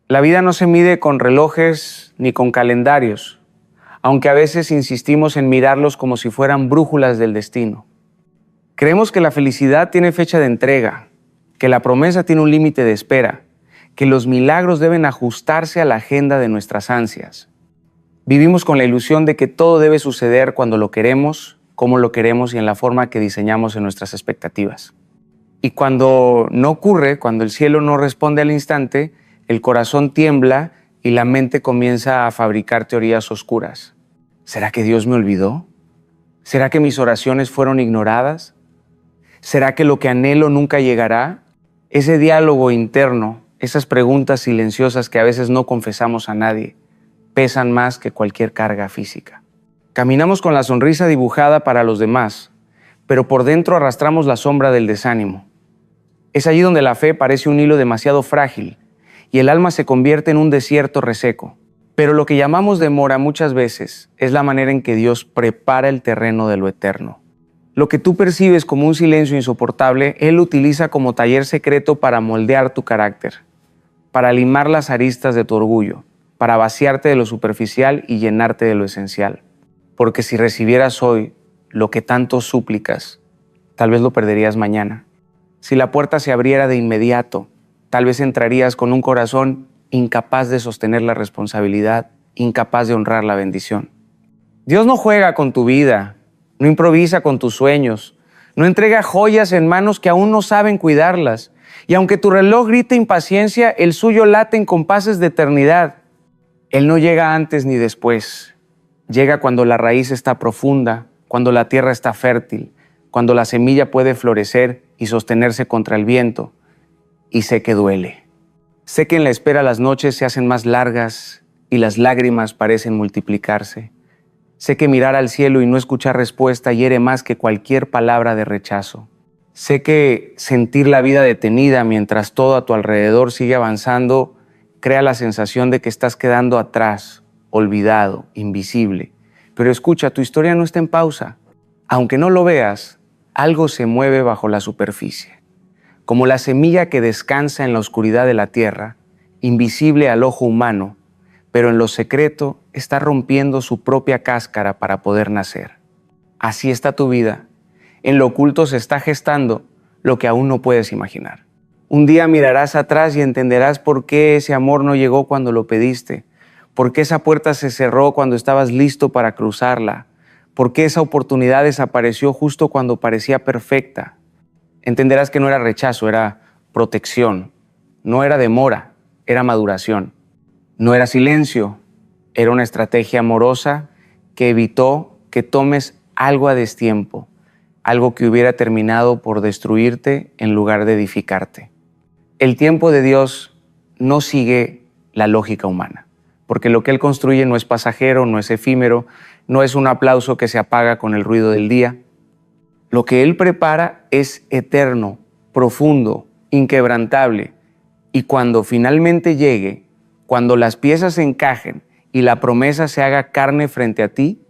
La vida no se mide con relojes ni con calendarios, aunque a veces insistimos en mirarlos como si fueran brújulas del destino. Creemos que la felicidad tiene fecha de entrega, que la promesa tiene un límite de espera, que los milagros deben ajustarse a la agenda de nuestras ansias. Vivimos con la ilusión de que todo debe suceder cuando lo queremos, como lo queremos y en la forma que diseñamos en nuestras expectativas. Y cuando no ocurre, cuando el cielo no responde al instante, el corazón tiembla y la mente comienza a fabricar teorías oscuras. ¿Será que Dios me olvidó? ¿Será que mis oraciones fueron ignoradas? ¿Será que lo que anhelo nunca llegará? Ese diálogo interno, esas preguntas silenciosas que a veces no confesamos a nadie, pesan más que cualquier carga física. Caminamos con la sonrisa dibujada para los demás, pero por dentro arrastramos la sombra del desánimo. Es allí donde la fe parece un hilo demasiado frágil y el alma se convierte en un desierto reseco. Pero lo que llamamos demora muchas veces es la manera en que Dios prepara el terreno de lo eterno. Lo que tú percibes como un silencio insoportable, Él utiliza como taller secreto para moldear tu carácter, para limar las aristas de tu orgullo, para vaciarte de lo superficial y llenarte de lo esencial. Porque si recibieras hoy lo que tanto súplicas, tal vez lo perderías mañana. Si la puerta se abriera de inmediato, tal vez entrarías con un corazón incapaz de sostener la responsabilidad, incapaz de honrar la bendición. Dios no juega con tu vida, no improvisa con tus sueños, no entrega joyas en manos que aún no saben cuidarlas. Y aunque tu reloj grite impaciencia, el suyo late en compases de eternidad. Él no llega antes ni después. Llega cuando la raíz está profunda, cuando la tierra está fértil, cuando la semilla puede florecer y sostenerse contra el viento. Y sé que duele. Sé que en la espera las noches se hacen más largas y las lágrimas parecen multiplicarse. Sé que mirar al cielo y no escuchar respuesta hiere más que cualquier palabra de rechazo. Sé que sentir la vida detenida mientras todo a tu alrededor sigue avanzando crea la sensación de que estás quedando atrás, olvidado, invisible. Pero escucha, tu historia no está en pausa. Aunque no lo veas, algo se mueve bajo la superficie. Como la semilla que descansa en la oscuridad de la tierra, invisible al ojo humano, pero en lo secreto está rompiendo su propia cáscara para poder nacer. Así está tu vida. En lo oculto se está gestando lo que aún no puedes imaginar. Un día mirarás atrás y entenderás por qué ese amor no llegó cuando lo pediste, por qué esa puerta se cerró cuando estabas listo para cruzarla, por qué esa oportunidad desapareció justo cuando parecía perfecta. Entenderás que no era rechazo, era protección. No era demora, era maduración. No era silencio, era una estrategia amorosa que evitó que tomes algo a destiempo, algo que hubiera terminado por destruirte en lugar de edificarte. El tiempo de Dios no sigue la lógica humana, porque lo que Él construye no es pasajero, no es efímero, no es un aplauso que se apaga con el ruido del día. Lo que Él prepara es eterno, profundo, inquebrantable, y cuando finalmente llegue, cuando las piezas se encajen y la promesa se haga carne frente a ti,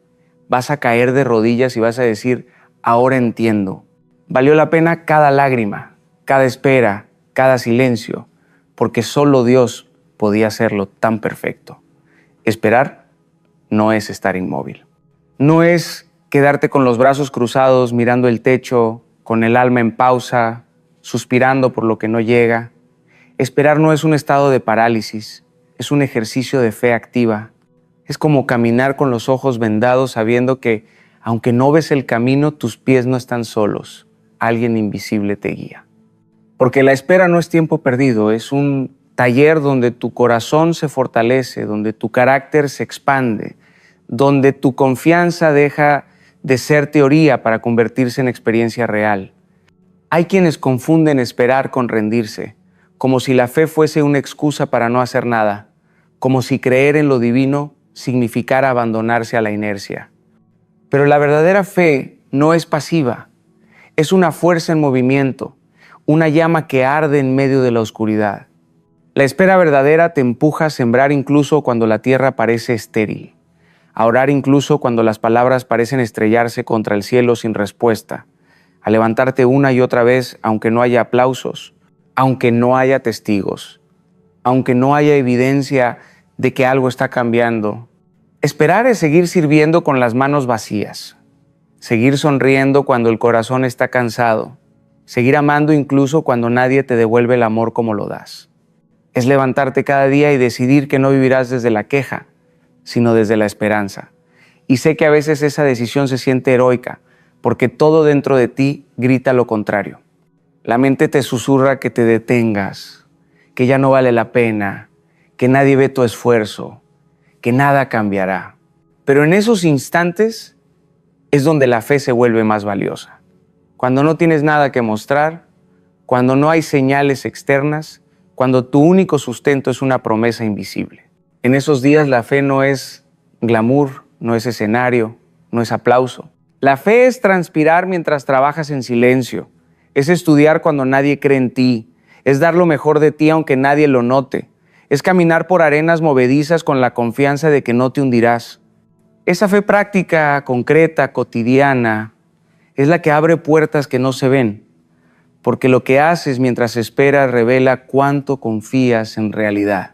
vas a caer de rodillas y vas a decir, ahora entiendo. Valió la pena cada lágrima, cada espera, cada silencio, porque solo Dios podía hacerlo tan perfecto. Esperar no es estar inmóvil. No es quedarte con los brazos cruzados mirando el techo, con el alma en pausa, suspirando por lo que no llega. Esperar no es un estado de parálisis, es un ejercicio de fe activa. Es como caminar con los ojos vendados sabiendo que, aunque no ves el camino, tus pies no están solos. Alguien invisible te guía. Porque la espera no es tiempo perdido, es un taller donde tu corazón se fortalece, donde tu carácter se expande, donde tu confianza deja de ser teoría para convertirse en experiencia real. Hay quienes confunden esperar con rendirse, como si la fe fuese una excusa para no hacer nada, como si creer en lo divino significara abandonarse a la inercia. Pero la verdadera fe no es pasiva, es una fuerza en movimiento, una llama que arde en medio de la oscuridad. La espera verdadera te empuja a sembrar incluso cuando la tierra parece estéril, a orar incluso cuando las palabras parecen estrellarse contra el cielo sin respuesta, a levantarte una y otra vez aunque no haya aplausos, aunque no haya testigos. aunque no haya evidencia de que algo está cambiando. Esperar es seguir sirviendo con las manos vacías, seguir sonriendo cuando el corazón está cansado, seguir amando incluso cuando nadie te devuelve el amor como lo das. Es levantarte cada día y decidir que no vivirás desde la queja, sino desde la esperanza. Y sé que a veces esa decisión se siente heroica, porque todo dentro de ti grita lo contrario. La mente te susurra que te detengas, que ya no vale la pena, que nadie ve tu esfuerzo, que nada cambiará. Pero en esos instantes es donde la fe se vuelve más valiosa. Cuando no tienes nada que mostrar, cuando no hay señales externas, cuando tu único sustento es una promesa invisible. En esos días la fe no es glamour, no es escenario, no es aplauso. La fe es transpirar mientras trabajas en silencio, es estudiar cuando nadie cree en ti, es dar lo mejor de ti aunque nadie lo note, es caminar por arenas movedizas con la confianza de que no te hundirás. Esa fe práctica, concreta, cotidiana, es la que abre puertas que no se ven, porque lo que haces mientras esperas revela cuánto confías en realidad.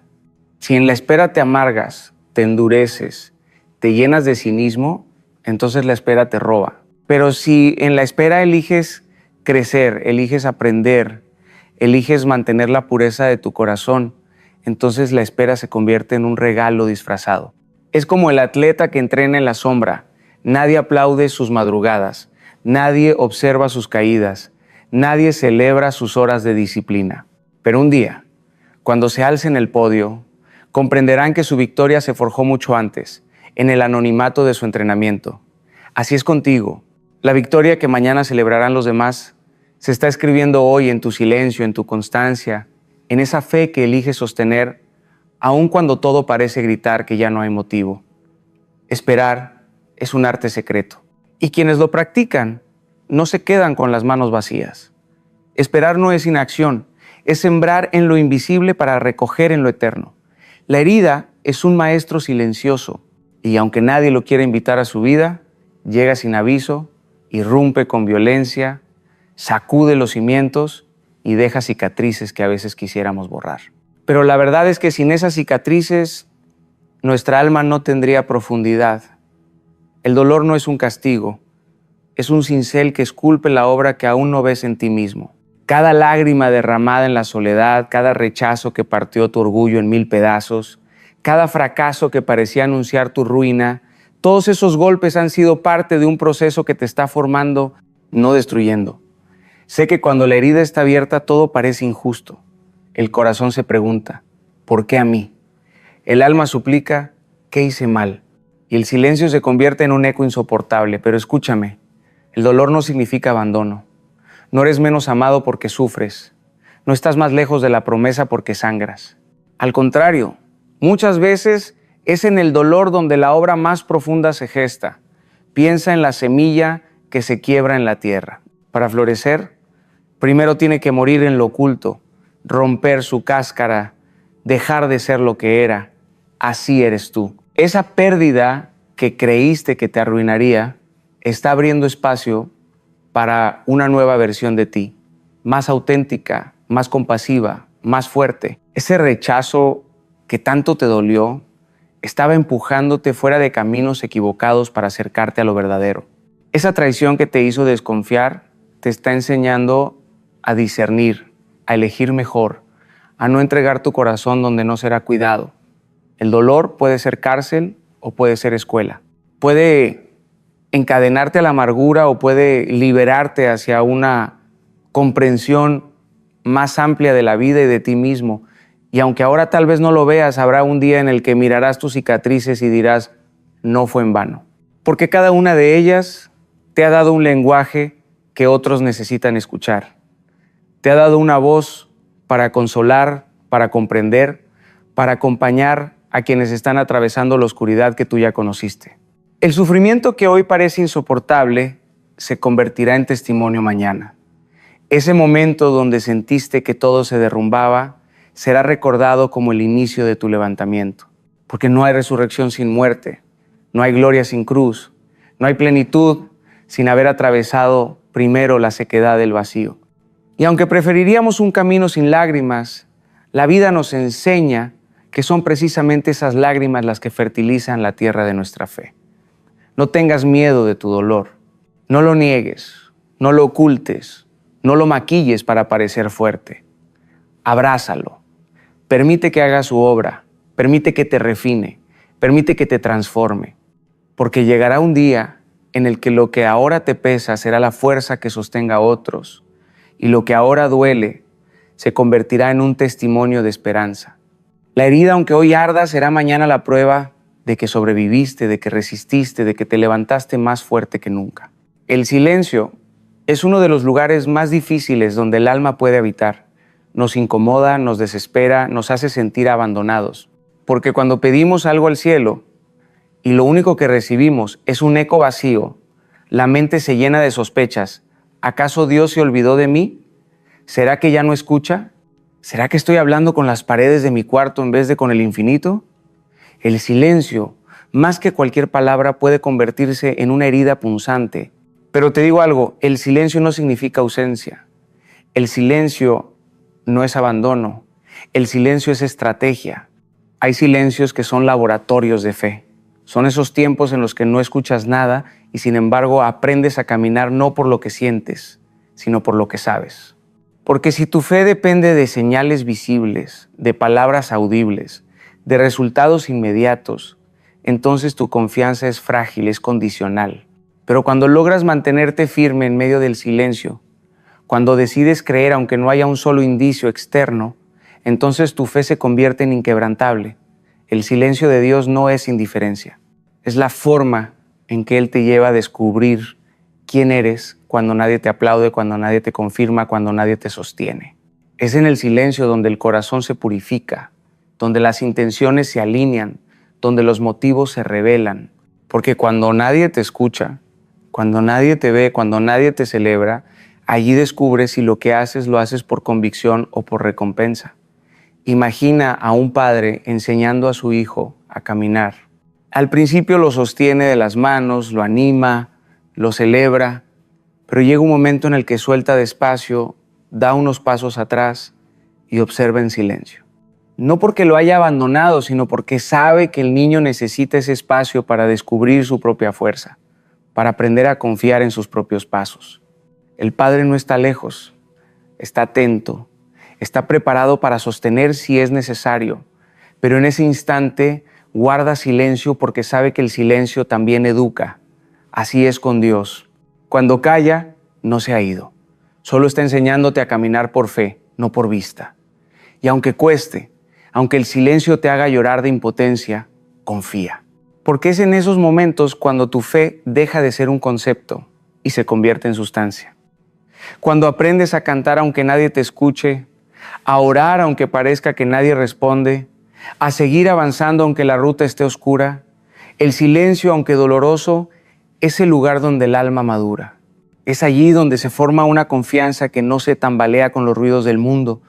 Si en la espera te amargas, te endureces, te llenas de cinismo, entonces la espera te roba. Pero si en la espera eliges crecer, eliges aprender, eliges mantener la pureza de tu corazón, entonces la espera se convierte en un regalo disfrazado. Es como el atleta que entrena en la sombra. Nadie aplaude sus madrugadas, nadie observa sus caídas, nadie celebra sus horas de disciplina. Pero un día, cuando se alce en el podio, comprenderán que su victoria se forjó mucho antes, en el anonimato de su entrenamiento. Así es contigo. La victoria que mañana celebrarán los demás se está escribiendo hoy en tu silencio, en tu constancia, en esa fe que eliges sostener, aun cuando todo parece gritar que ya no hay motivo. Esperar es un arte secreto. Y quienes lo practican no se quedan con las manos vacías. Esperar no es inacción, es sembrar en lo invisible para recoger en lo eterno. La herida es un maestro silencioso y aunque nadie lo quiera invitar a su vida, llega sin aviso, irrumpe con violencia, sacude los cimientos y deja cicatrices que a veces quisiéramos borrar. Pero la verdad es que sin esas cicatrices, nuestra alma no tendría profundidad. El dolor no es un castigo, es un cincel que esculpe la obra que aún no ves en ti mismo. Cada lágrima derramada en la soledad, cada rechazo que partió tu orgullo en 1000 pedazos, cada fracaso que parecía anunciar tu ruina, todos esos golpes han sido parte de un proceso que te está formando, no destruyendo. Sé que cuando la herida está abierta todo parece injusto. El corazón se pregunta, ¿por qué a mí? El alma suplica, ¿qué hice mal? Y el silencio se convierte en un eco insoportable. Pero escúchame, el dolor no significa abandono. No eres menos amado porque sufres. No estás más lejos de la promesa porque sangras. Al contrario, muchas veces es en el dolor donde la obra más profunda se gesta. Piensa en la semilla que se quiebra en la tierra. Para florecer, primero tiene que morir en lo oculto, romper su cáscara, dejar de ser lo que era. Así eres tú. Esa pérdida que creíste que te arruinaría está abriendo espacio para una nueva versión de ti, más auténtica, más compasiva, más fuerte. Ese rechazo que tanto te dolió estaba empujándote fuera de caminos equivocados para acercarte a lo verdadero. Esa traición que te hizo desconfiar te está enseñando a discernir, a elegir mejor, a no entregar tu corazón donde no será cuidado. El dolor puede ser cárcel o puede ser escuela. Puede encadenarte a la amargura o puede liberarte hacia una comprensión más amplia de la vida y de ti mismo. Y aunque ahora tal vez no lo veas, habrá un día en el que mirarás tus cicatrices y dirás, no fue en vano. Porque cada una de ellas te ha dado un lenguaje que otros necesitan escuchar. Te ha dado una voz para consolar, para comprender, para acompañar a quienes están atravesando la oscuridad que tú ya conociste. El sufrimiento que hoy parece insoportable se convertirá en testimonio mañana. Ese momento donde sentiste que todo se derrumbaba será recordado como el inicio de tu levantamiento. Porque no hay resurrección sin muerte, no hay gloria sin cruz, no hay plenitud sin haber atravesado primero la sequedad del vacío. Y aunque preferiríamos un camino sin lágrimas, La vida nos enseña que son precisamente esas lágrimas las que fertilizan la tierra de nuestra fe. No tengas miedo de tu dolor. No lo niegues, no lo ocultes, no lo maquilles para parecer fuerte. Abrázalo. Permite que haga su obra. Permite que te refine. Permite que te transforme. Porque llegará un día en el que lo que ahora te pesa será la fuerza que sostenga a otros, y lo que ahora duele se convertirá en un testimonio de esperanza. La herida, aunque hoy arda, será mañana la prueba de que sobreviviste, de que resististe, de que te levantaste más fuerte que nunca. El silencio es uno de los lugares más difíciles donde el alma puede habitar. Nos incomoda, nos desespera, nos hace sentir abandonados. Porque cuando pedimos algo al cielo y lo único que recibimos es un eco vacío, la mente se llena de sospechas. ¿Acaso Dios se olvidó de mí? ¿Será que ya no escucha? ¿Será que estoy hablando con las paredes de mi cuarto en vez de con el infinito? El silencio, más que cualquier palabra, puede convertirse en una herida punzante. Pero te digo algo, el silencio no significa ausencia. El silencio no es abandono. El silencio es estrategia. Hay silencios que son laboratorios de fe. Son esos tiempos en los que no escuchas nada y sin embargo aprendes a caminar no por lo que sientes, sino por lo que sabes. Porque si tu fe depende de señales visibles, de palabras audibles, de resultados inmediatos, entonces tu confianza es frágil, es condicional. Pero cuando logras mantenerte firme en medio del silencio, cuando decides creer aunque no haya un solo indicio externo, entonces tu fe se convierte en inquebrantable. El silencio de Dios no es indiferencia. Es la forma en que Él te lleva a descubrir quién eres cuando nadie te aplaude, cuando nadie te confirma, cuando nadie te sostiene. Es en el silencio donde el corazón se purifica, donde las intenciones se alinean, donde los motivos se revelan. Porque cuando nadie te escucha, cuando nadie te ve, cuando nadie te celebra, allí descubres si lo que haces lo haces por convicción o por recompensa. Imagina a un padre enseñando a su hijo a caminar. Al principio lo sostiene de las manos, lo anima, lo celebra, pero llega un momento en el que suelta despacio, da unos pasos atrás y observa en silencio. No porque lo haya abandonado, sino porque sabe que el niño necesita ese espacio para descubrir su propia fuerza, para aprender a confiar en sus propios pasos. El padre no está lejos, está atento, está preparado para sostener si es necesario, pero en ese instante guarda silencio porque sabe que el silencio también educa. Así es con Dios. Cuando calla, no se ha ido. Solo está enseñándote a caminar por fe, no por vista. Y aunque cueste, aunque el silencio te haga llorar de impotencia, confía. Porque es en esos momentos cuando tu fe deja de ser un concepto y se convierte en sustancia. Cuando aprendes a cantar aunque nadie te escuche, a orar aunque parezca que nadie responde, a seguir avanzando aunque la ruta esté oscura, el silencio, aunque doloroso, es el lugar donde el alma madura. Es allí donde se forma una confianza que no se tambalea con los ruidos del mundo,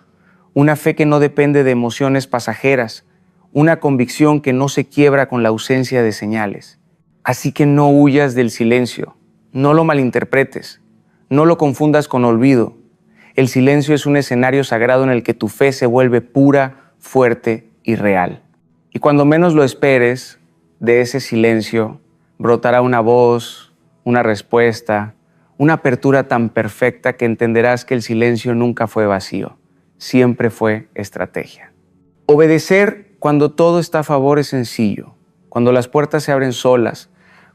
una fe que no depende de emociones pasajeras, una convicción que no se quiebra con la ausencia de señales. Así que no huyas del silencio, no lo malinterpretes, no lo confundas con olvido. El silencio es un escenario sagrado en el que tu fe se vuelve pura, fuerte y real. Y cuando menos lo esperes, de ese silencio brotará una voz, una respuesta, una apertura tan perfecta que entenderás que el silencio nunca fue vacío, siempre fue estrategia. Obedecer cuando todo está a favor es sencillo, cuando las puertas se abren solas,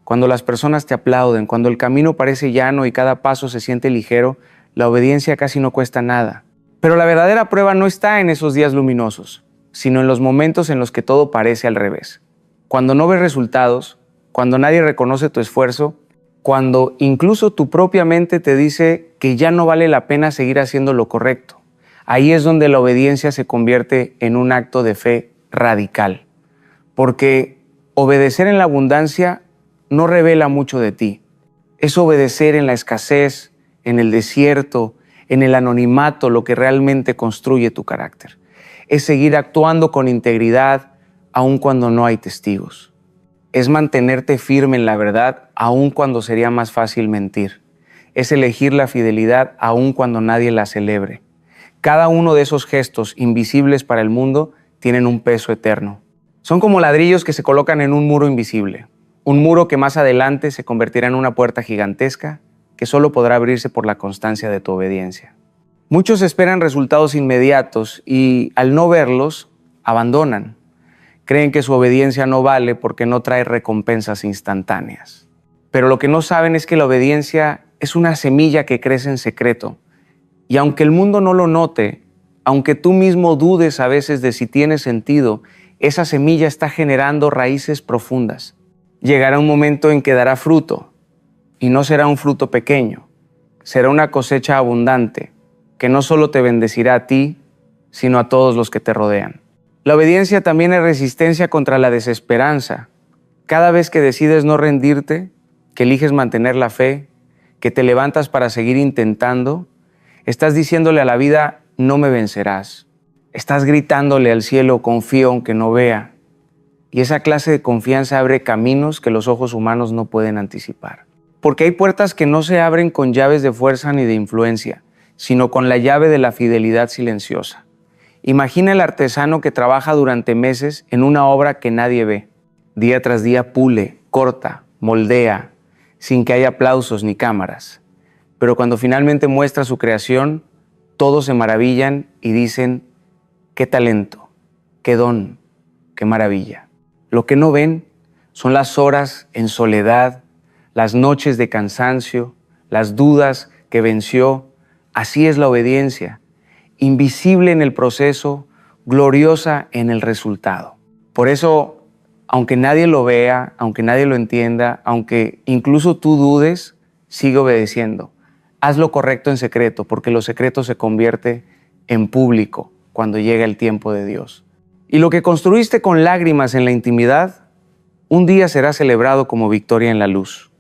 cuando las personas te aplauden, cuando el camino parece llano y cada paso se siente ligero, la obediencia casi no cuesta nada. Pero la verdadera prueba no está en esos días luminosos, sino en los momentos en los que todo parece al revés. Cuando no ves resultados, cuando nadie reconoce tu esfuerzo, cuando incluso tu propia mente te dice que ya no vale la pena seguir haciendo lo correcto. Ahí es donde la obediencia se convierte en un acto de fe radical. Porque obedecer en la abundancia no revela mucho de ti. Es obedecer en la escasez, en el desierto, en el anonimato, lo que realmente construye tu carácter. Es seguir actuando con integridad aun cuando no hay testigos. Es mantenerte firme en la verdad aun cuando sería más fácil mentir. Es elegir la fidelidad aun cuando nadie la celebre. Cada uno de esos gestos invisibles para el mundo tienen un peso eterno. Son como ladrillos que se colocan en un muro invisible, un muro que más adelante se convertirá en una puerta gigantesca que solo podrá abrirse por la constancia de tu obediencia. Muchos esperan resultados inmediatos y, al no verlos, abandonan. Creen que su obediencia no vale porque no trae recompensas instantáneas. Pero lo que no saben es que la obediencia es una semilla que crece en secreto. Y aunque el mundo no lo note, aunque tú mismo dudes a veces de si tiene sentido, esa semilla está generando raíces profundas. Llegará un momento en que dará fruto, y no será un fruto pequeño, será una cosecha abundante, que no solo te bendecirá a ti, sino a todos los que te rodean. La obediencia también es resistencia contra la desesperanza. Cada vez que decides no rendirte, que eliges mantener la fe, que te levantas para seguir intentando, estás diciéndole a la vida, no me vencerás. Estás gritándole al cielo, confío aunque no vea. Y esa clase de confianza abre caminos que los ojos humanos no pueden anticipar. Porque hay puertas que no se abren con llaves de fuerza ni de influencia, sino con la llave de la fidelidad silenciosa. Imagina el artesano que trabaja durante meses en una obra que nadie ve. Día tras día pule, corta, moldea, sin que haya aplausos ni cámaras. Pero cuando finalmente muestra su creación, todos se maravillan y dicen, qué talento, qué don, qué maravilla. Lo que no ven son las horas en soledad, las noches de cansancio, las dudas que venció. Así es la obediencia, invisible en el proceso, gloriosa en el resultado. Por eso, aunque nadie lo vea, aunque nadie lo entienda, aunque incluso tú dudes, sigue obedeciendo. Haz lo correcto en secreto, porque lo secreto se convierte en público cuando llega el tiempo de Dios. Y lo que construiste con lágrimas en la intimidad, un día será celebrado como victoria en la luz.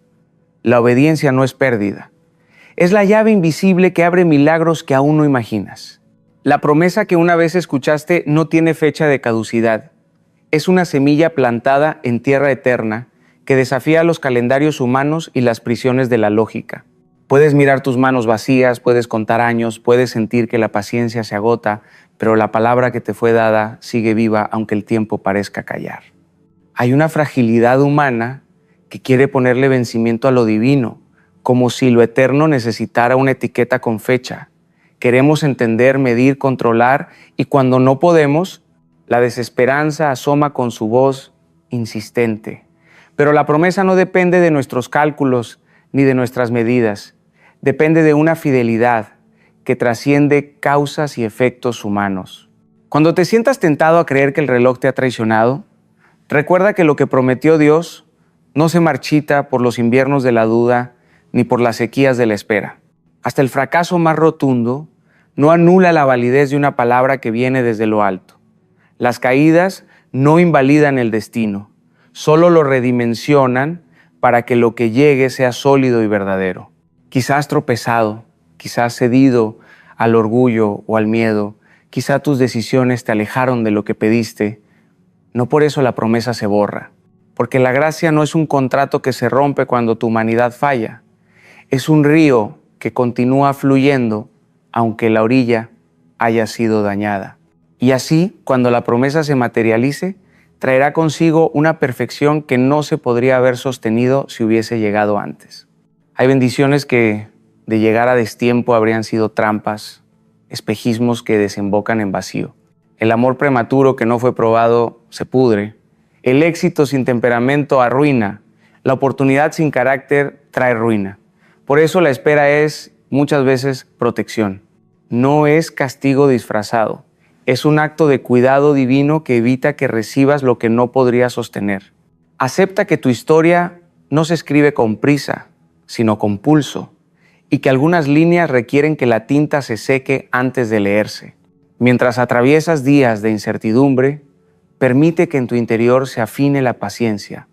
La obediencia no es pérdida. Es la llave invisible que abre milagros que aún no imaginas. La promesa que una vez escuchaste no tiene fecha de caducidad. Es una semilla plantada en tierra eterna que desafía los calendarios humanos y las prisiones de la lógica. Puedes mirar tus manos vacías, puedes contar años, puedes sentir que la paciencia se agota, pero la palabra que te fue dada sigue viva aunque el tiempo parezca callar. Hay una fragilidad humana que quiere ponerle vencimiento a lo divino, como si lo eterno necesitara una etiqueta con fecha. Queremos entender, medir, controlar, y cuando no podemos, la desesperanza asoma con su voz insistente. Pero la promesa no depende de nuestros cálculos ni de nuestras medidas. Depende de una fidelidad que trasciende causas y efectos humanos. Cuando te sientas tentado a creer que el reloj te ha traicionado, recuerda que lo que prometió Dios no se marchita por los inviernos de la duda ni por las sequías de la espera. Hasta el fracaso más rotundo no anula la validez de una palabra que viene desde lo alto. Las caídas no invalidan el destino, solo lo redimensionan para que lo que llegue sea sólido y verdadero. Quizás tropezado, quizás cedido al orgullo o al miedo, quizá tus decisiones te alejaron de lo que pediste. No por eso la promesa se borra, porque la gracia no es un contrato que se rompe cuando tu humanidad falla. Es un río que continúa fluyendo aunque la orilla haya sido dañada. Y así, cuando la promesa se materialice, traerá consigo una perfección que no se podría haber sostenido si hubiese llegado antes. Hay bendiciones que, de llegar a destiempo, habrían sido trampas, espejismos que desembocan en vacío. El amor prematuro que no fue probado se pudre. El éxito sin temperamento arruina. La oportunidad sin carácter trae ruina. Por eso la espera es, muchas veces, protección. No es castigo disfrazado. Es un acto de cuidado divino que evita que recibas lo que no podrías sostener. Acepta que tu historia no se escribe con prisa, sino con pulso, y que algunas líneas requieren que la tinta se seque antes de leerse. Mientras atraviesas días de incertidumbre, permite que en tu interior se afine la paciencia,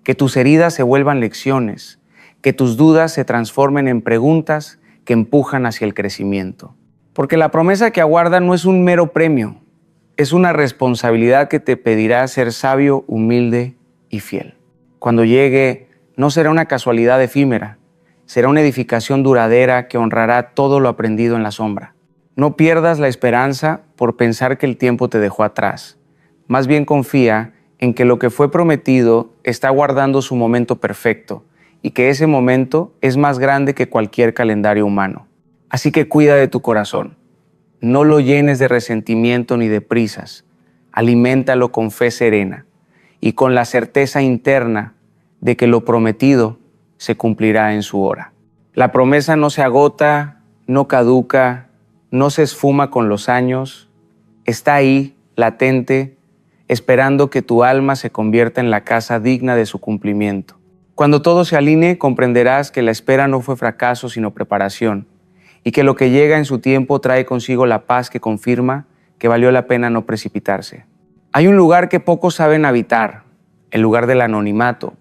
que tus heridas se vuelvan lecciones, que tus dudas se transformen en preguntas que empujan hacia el crecimiento. Porque la promesa que aguarda no es un mero premio, es una responsabilidad que te pedirá ser sabio, humilde y fiel. Cuando llegue, no será una casualidad efímera, será una edificación duradera que honrará todo lo aprendido en la sombra. No pierdas la esperanza por pensar que el tiempo te dejó atrás. Más bien confía en que lo que fue prometido está guardando su momento perfecto y que ese momento es más grande que cualquier calendario humano. Así que cuida de tu corazón. No lo llenes de resentimiento ni de prisas. Aliméntalo con fe serena y con la certeza interna de que lo prometido se cumplirá en su hora. La promesa no se agota, no caduca, no se esfuma con los años. Está ahí, latente, esperando que tu alma se convierta en la casa digna de su cumplimiento. Cuando todo se alinee, comprenderás que la espera no fue fracaso, sino preparación, y que lo que llega en su tiempo trae consigo la paz que confirma que valió la pena no precipitarse. Hay un lugar que pocos saben habitar, el lugar del anonimato,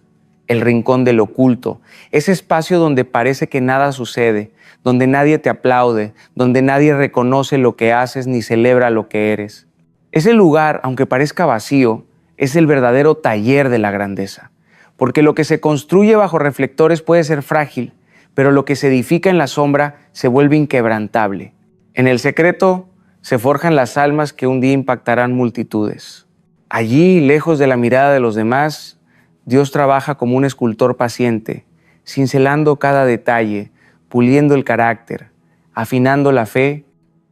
el rincón del oculto, ese espacio donde parece que nada sucede, donde nadie te aplaude, donde nadie reconoce lo que haces ni celebra lo que eres. Ese lugar, aunque parezca vacío, es el verdadero taller de la grandeza, porque lo que se construye bajo reflectores puede ser frágil, pero lo que se edifica en la sombra se vuelve inquebrantable. En el secreto se forjan las almas que un día impactarán multitudes. Allí, lejos de la mirada de los demás, Dios trabaja como un escultor paciente, cincelando cada detalle, puliendo el carácter, afinando la fe,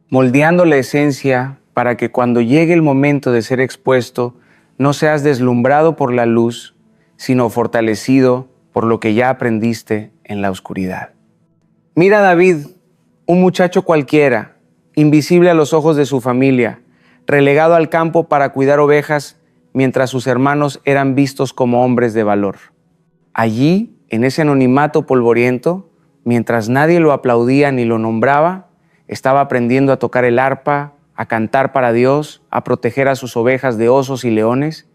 moldeando la esencia para que cuando llegue el momento de ser expuesto, no seas deslumbrado por la luz, sino fortalecido por lo que ya aprendiste en la oscuridad. Mira a David, un muchacho cualquiera, invisible a los ojos de su familia, relegado al campo para cuidar ovejas mientras sus hermanos eran vistos como hombres de valor. Allí, en ese anonimato polvoriento, mientras nadie lo aplaudía ni lo nombraba, estaba aprendiendo a tocar el arpa, a cantar para Dios, a proteger a sus ovejas de osos y leones.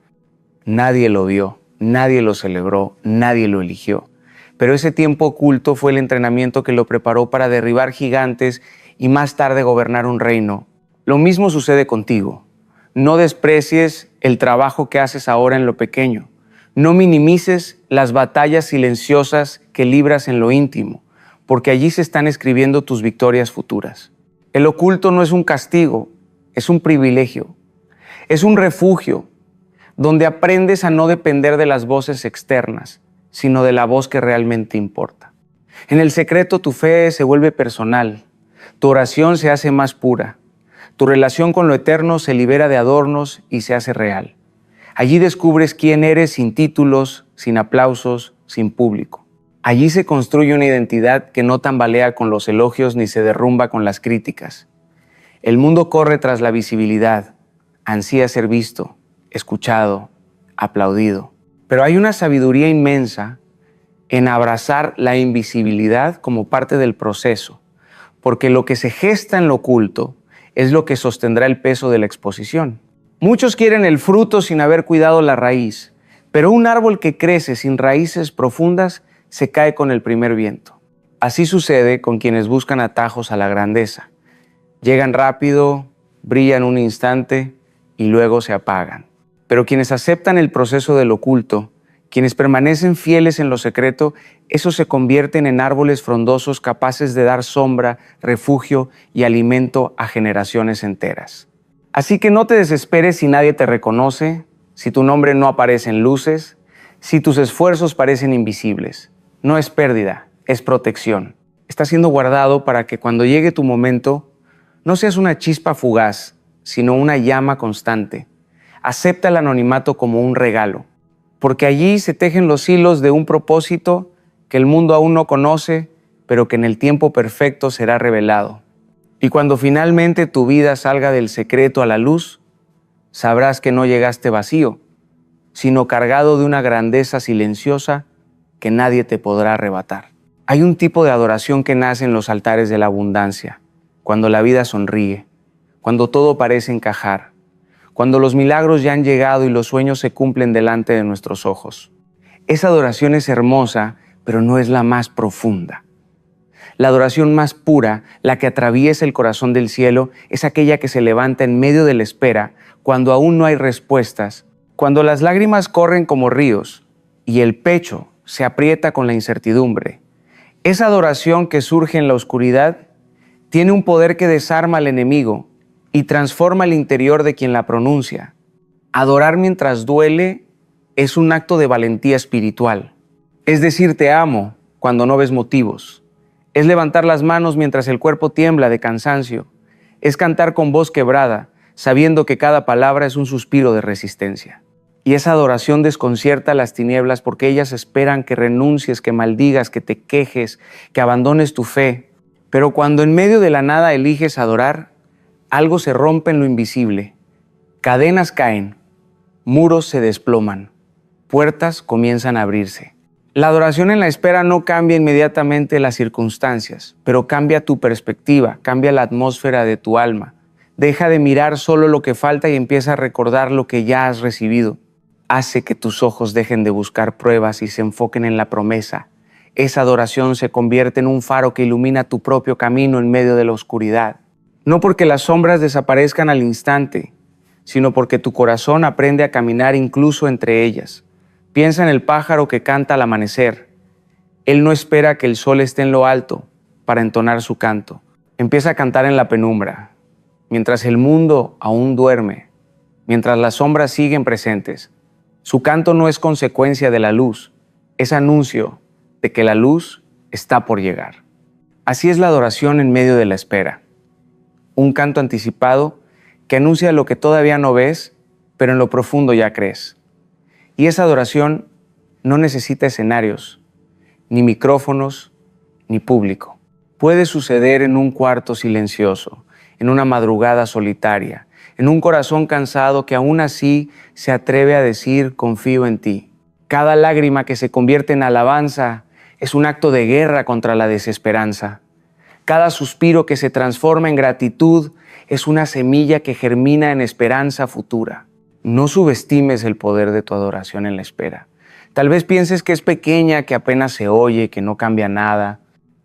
Nadie lo vio, nadie lo celebró, nadie lo eligió. Pero ese tiempo oculto fue el entrenamiento que lo preparó para derribar gigantes y más tarde gobernar un reino. Lo mismo sucede contigo. No desprecies el trabajo que haces ahora en lo pequeño. No minimices las batallas silenciosas que libras en lo íntimo, porque allí se están escribiendo tus victorias futuras. El oculto no es un castigo, es un privilegio. Es un refugio donde aprendes a no depender de las voces externas, sino de la voz que realmente importa. En el secreto tu fe se vuelve personal, tu oración se hace más pura, tu relación con lo eterno se libera de adornos y se hace real. Allí descubres quién eres sin títulos, sin aplausos, sin público. Allí se construye una identidad que no tambalea con los elogios ni se derrumba con las críticas. El mundo corre tras la visibilidad, ansía ser visto, escuchado, aplaudido. Pero hay una sabiduría inmensa en abrazar la invisibilidad como parte del proceso, porque lo que se gesta en lo oculto es lo que sostendrá el peso de la exposición. Muchos quieren el fruto sin haber cuidado la raíz, pero un árbol que crece sin raíces profundas se cae con el primer viento. Así sucede con quienes buscan atajos a la grandeza. Llegan rápido, brillan un instante y luego se apagan. Pero quienes aceptan el proceso del oculto, quienes permanecen fieles en lo secreto, esos se convierten en árboles frondosos capaces de dar sombra, refugio y alimento a generaciones enteras. Así que no te desesperes si nadie te reconoce, si tu nombre no aparece en luces, si tus esfuerzos parecen invisibles. No es pérdida, es protección. Está siendo guardado para que cuando llegue tu momento, no seas una chispa fugaz, sino una llama constante. Acepta el anonimato como un regalo, porque allí se tejen los hilos de un propósito que el mundo aún no conoce, pero que en el tiempo perfecto será revelado. Y cuando finalmente tu vida salga del secreto a la luz, sabrás que no llegaste vacío, sino cargado de una grandeza silenciosa que nadie te podrá arrebatar. Hay un tipo de adoración que nace en los altares de la abundancia, cuando la vida sonríe, cuando todo parece encajar, cuando los milagros ya han llegado y los sueños se cumplen delante de nuestros ojos. Esa adoración es hermosa, pero no es la más profunda. La adoración más pura, la que atraviesa el corazón del cielo, es aquella que se levanta en medio de la espera, cuando aún no hay respuestas, cuando las lágrimas corren como ríos y el pecho se aprieta con la incertidumbre. Esa adoración que surge en la oscuridad Tiene un poder que desarma al enemigo y transforma el interior de quien la pronuncia. Adorar mientras duele es un acto de valentía espiritual. Es decir, te amo cuando no ves motivos. Es levantar las manos mientras el cuerpo tiembla de cansancio. Es cantar con voz quebrada, sabiendo que cada palabra es un suspiro de resistencia. Y esa adoración desconcierta a las tinieblas porque ellas esperan que renuncies, que maldigas, que te quejes, que abandones tu fe. Pero cuando en medio de la nada eliges adorar, algo se rompe en lo invisible. Cadenas caen, muros se desploman, puertas comienzan a abrirse. La adoración en la espera no cambia inmediatamente las circunstancias, pero cambia tu perspectiva, cambia la atmósfera de tu alma. Deja de mirar solo lo que falta y empieza a recordar lo que ya has recibido. Hace que tus ojos dejen de buscar pruebas y se enfoquen en la promesa. Esa adoración se convierte en un faro que ilumina tu propio camino en medio de la oscuridad. No porque las sombras desaparezcan al instante, sino porque tu corazón aprende a caminar incluso entre ellas. Piensa en el pájaro que canta al amanecer. Él no espera que el sol esté en lo alto para entonar su canto. Empieza a cantar en la penumbra, mientras el mundo aún duerme, mientras las sombras siguen presentes. Su canto no es consecuencia de la luz, es anuncio de que la luz está por llegar. Así es la adoración en medio de la espera. Un canto anticipado que anuncia lo que todavía no ves, pero en lo profundo ya crees. Y esa adoración no necesita escenarios, ni micrófonos, ni público. Puede suceder en un cuarto silencioso, en una madrugada solitaria, en un corazón cansado que aún así se atreve a decir confío en ti. Cada lágrima que se convierte en alabanza es un acto de guerra contra la desesperanza. Cada suspiro que se transforma en gratitud es una semilla que germina en esperanza futura. No subestimes el poder de tu adoración en la espera. Tal vez pienses que es pequeña, que apenas se oye, que no cambia nada.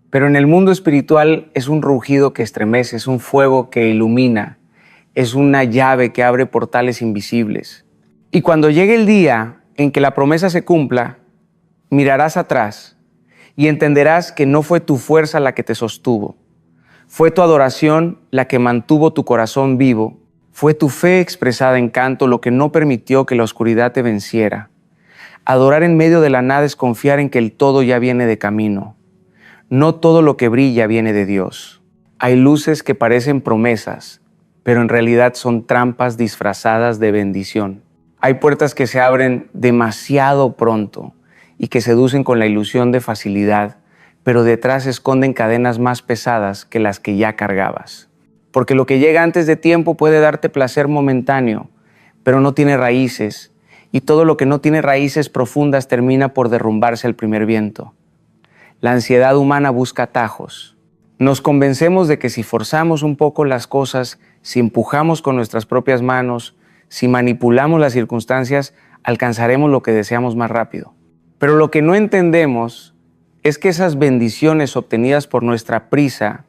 Pero en el mundo espiritual es un rugido que estremece, es un fuego que ilumina, es una llave que abre portales invisibles. Y cuando llegue el día en que la promesa se cumpla, mirarás atrás y entenderás que no fue tu fuerza la que te sostuvo. Fue tu adoración la que mantuvo tu corazón vivo. Fue tu fe expresada en canto lo que no permitió que la oscuridad te venciera. Adorar en medio de la nada es confiar en que el todo ya viene de camino. No todo lo que brilla viene de Dios. Hay luces que parecen promesas, pero en realidad son trampas disfrazadas de bendición. Hay puertas que se abren demasiado pronto y que seducen con la ilusión de facilidad, pero detrás esconden cadenas más pesadas que las que ya cargabas. Porque lo que llega antes de tiempo puede darte placer momentáneo, pero no tiene raíces, y todo lo que no tiene raíces profundas termina por derrumbarse al primer viento. La ansiedad humana busca atajos. Nos convencemos de que si forzamos un poco las cosas, si empujamos con nuestras propias manos, si manipulamos las circunstancias, alcanzaremos lo que deseamos más rápido. Pero lo que no entendemos es que esas bendiciones obtenidas por nuestra prisa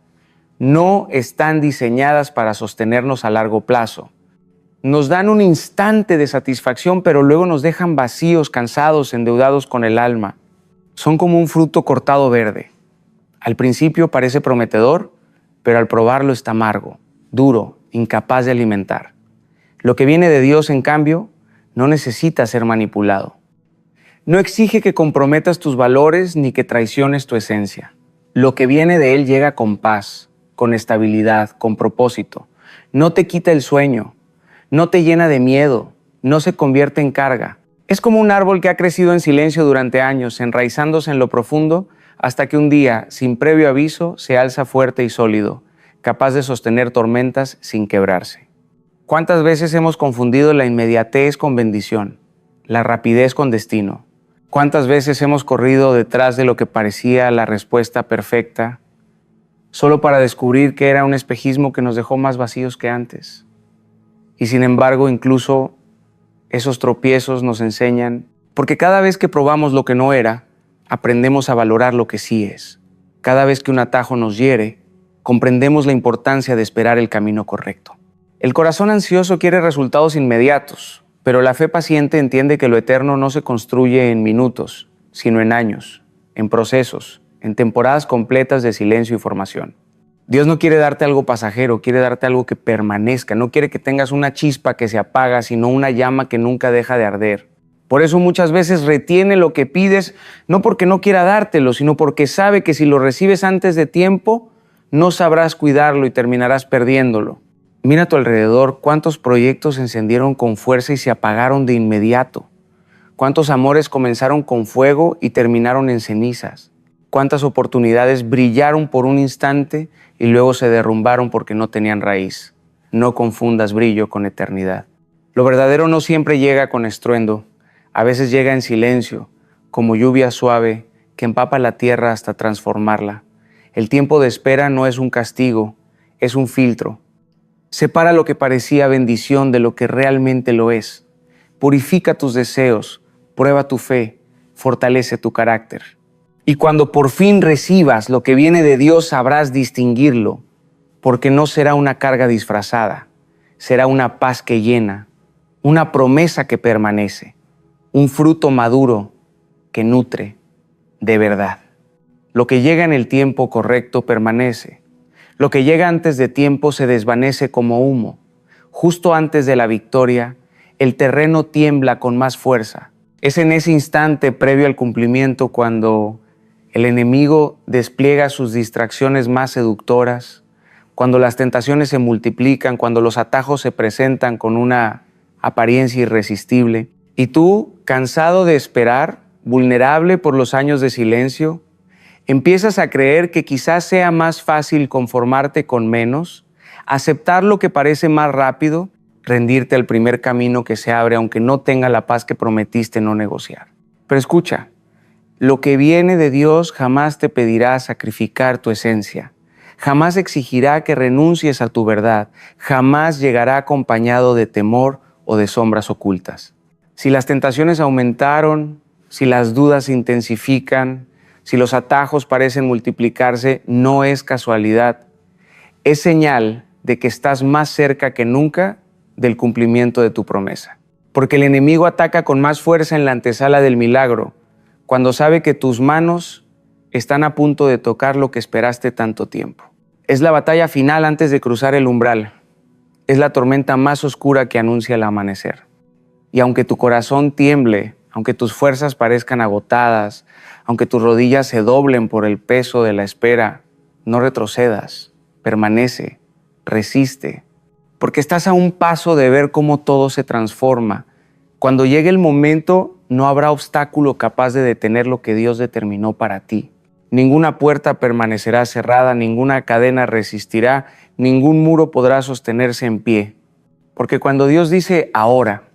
no están diseñadas para sostenernos a largo plazo. Nos dan un instante de satisfacción, pero luego nos dejan vacíos, cansados, endeudados con el alma. Son como un fruto cortado verde. Al principio parece prometedor, pero al probarlo está amargo, duro, incapaz de alimentar. Lo que viene de Dios, en cambio, no necesita ser manipulado. No exige que comprometas tus valores ni que traiciones tu esencia. Lo que viene de Él llega con paz, con estabilidad, con propósito. No te quita el sueño, no te llena de miedo, no se convierte en carga. Es como un árbol que ha crecido en silencio durante años, enraizándose en lo profundo, hasta que un día, sin previo aviso, se alza fuerte y sólido, capaz de sostener tormentas sin quebrarse. ¿Cuántas veces hemos confundido la inmediatez con bendición, la rapidez con destino? ¿Cuántas veces hemos corrido detrás de lo que parecía la respuesta perfecta, solo para descubrir que era un espejismo que nos dejó más vacíos que antes? Y sin embargo, incluso esos tropiezos nos enseñan, porque cada vez que probamos lo que no era, aprendemos a valorar lo que sí es. Cada vez que un atajo nos hiere, comprendemos la importancia de esperar el camino correcto. El corazón ansioso quiere resultados inmediatos, pero la fe paciente entiende que lo eterno no se construye en minutos, sino en años, en procesos, en temporadas completas de silencio y formación. Dios no quiere darte algo pasajero, quiere darte algo que permanezca. No quiere que tengas una chispa que se apaga, sino una llama que nunca deja de arder. Por eso muchas veces retiene lo que pides, no porque no quiera dártelo, sino porque sabe que si lo recibes antes de tiempo, no sabrás cuidarlo y terminarás perdiéndolo. Mira a tu alrededor cuántos proyectos se encendieron con fuerza y se apagaron de inmediato. Cuántos amores comenzaron con fuego y terminaron en cenizas. Cuántas oportunidades brillaron por un instante y luego se derrumbaron porque no tenían raíz. No confundas brillo con eternidad. Lo verdadero no siempre llega con estruendo. A veces llega en silencio, como lluvia suave que empapa la tierra hasta transformarla. El tiempo de espera no es un castigo, es un filtro. Separa lo que parecía bendición de lo que realmente lo es. Purifica tus deseos, prueba tu fe, fortalece tu carácter. Y cuando por fin recibas lo que viene de Dios, sabrás distinguirlo, porque no será una carga disfrazada, será una paz que llena, una promesa que permanece, un fruto maduro que nutre de verdad. Lo que llega en el tiempo correcto permanece. Lo que llega antes de tiempo se desvanece como humo. Justo antes de la victoria, el terreno tiembla con más fuerza. Es en ese instante previo al cumplimiento cuando el enemigo despliega sus distracciones más seductoras, cuando las tentaciones se multiplican, cuando los atajos se presentan con una apariencia irresistible. Y tú, cansado de esperar, vulnerable por los años de silencio, empiezas a creer que quizás sea más fácil conformarte con menos, aceptar lo que parece más rápido, rendirte al primer camino que se abre, aunque no tenga la paz que prometiste no negociar. Pero escucha, lo que viene de Dios jamás te pedirá sacrificar tu esencia, jamás exigirá que renuncies a tu verdad, jamás llegará acompañado de temor o de sombras ocultas. Si las tentaciones aumentaron, si las dudas se intensifican, si los atajos parecen multiplicarse, no es casualidad. Es señal de que estás más cerca que nunca del cumplimiento de tu promesa. Porque el enemigo ataca con más fuerza en la antesala del milagro, cuando sabe que tus manos están a punto de tocar lo que esperaste tanto tiempo. Es la batalla final antes de cruzar el umbral. Es la tormenta más oscura que anuncia el amanecer. Y aunque tu corazón tiemble, aunque tus fuerzas parezcan agotadas, aunque tus rodillas se doblen por el peso de la espera, no retrocedas, permanece, resiste, porque estás a un paso de ver cómo todo se transforma. Cuando llegue el momento, no habrá obstáculo capaz de detener lo que Dios determinó para ti. Ninguna puerta permanecerá cerrada, ninguna cadena resistirá, ningún muro podrá sostenerse en pie. Porque cuando Dios dice ahora,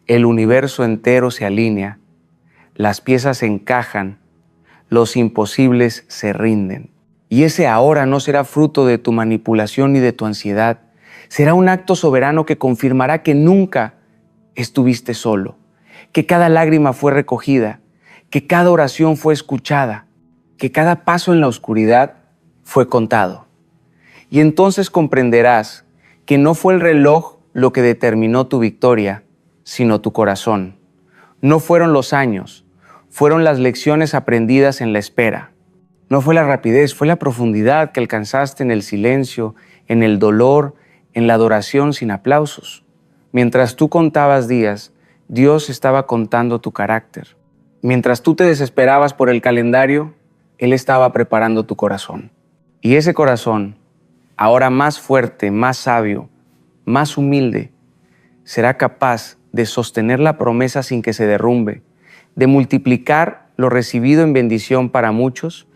el universo entero se alinea, las piezas se encajan, los imposibles se rinden. Y ese ahora no será fruto de tu manipulación ni de tu ansiedad. Será un acto soberano que confirmará que nunca estuviste solo, que cada lágrima fue recogida, que cada oración fue escuchada, que cada paso en la oscuridad fue contado. Y entonces comprenderás que no fue el reloj lo que determinó tu victoria, sino tu corazón. No fueron los años, fueron las lecciones aprendidas en la espera. No fue la rapidez, fue la profundidad que alcanzaste en el silencio, en el dolor, en la adoración sin aplausos. Mientras tú contabas días, Dios estaba contando tu carácter. Mientras tú te desesperabas por el calendario, Él estaba preparando tu corazón. Y ese corazón, ahora más fuerte, más sabio, más humilde, será capaz de sostener la promesa sin que se derrumbe, de multiplicar lo recibido en bendición para muchos,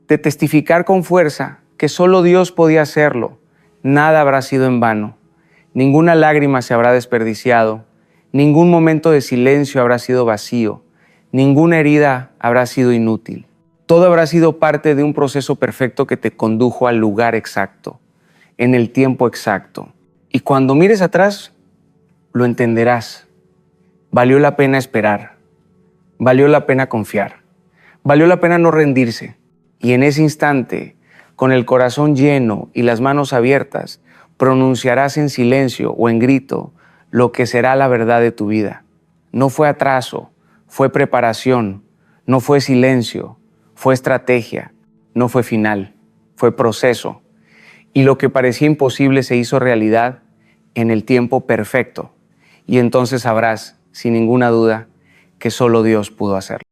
de testificar con fuerza que solo Dios podía hacerlo. Nada habrá sido en vano, ninguna lágrima se habrá desperdiciado, ningún momento de silencio habrá sido vacío, ninguna herida habrá sido inútil. Todo habrá sido parte de un proceso perfecto que te condujo al lugar exacto, en el tiempo exacto. Y cuando mires atrás, lo entenderás. Valió la pena esperar, valió la pena confiar, valió la pena no rendirse. Y en ese instante, con el corazón lleno y las manos abiertas, pronunciarás en silencio o en grito lo que será la verdad de tu vida. No fue atraso, fue preparación, no fue silencio, fue estrategia, no fue final, fue proceso. y lo que parecía imposible se hizo realidad en el tiempo perfecto. Y entonces sabrás, sin ninguna duda, que solo Dios pudo hacerlo.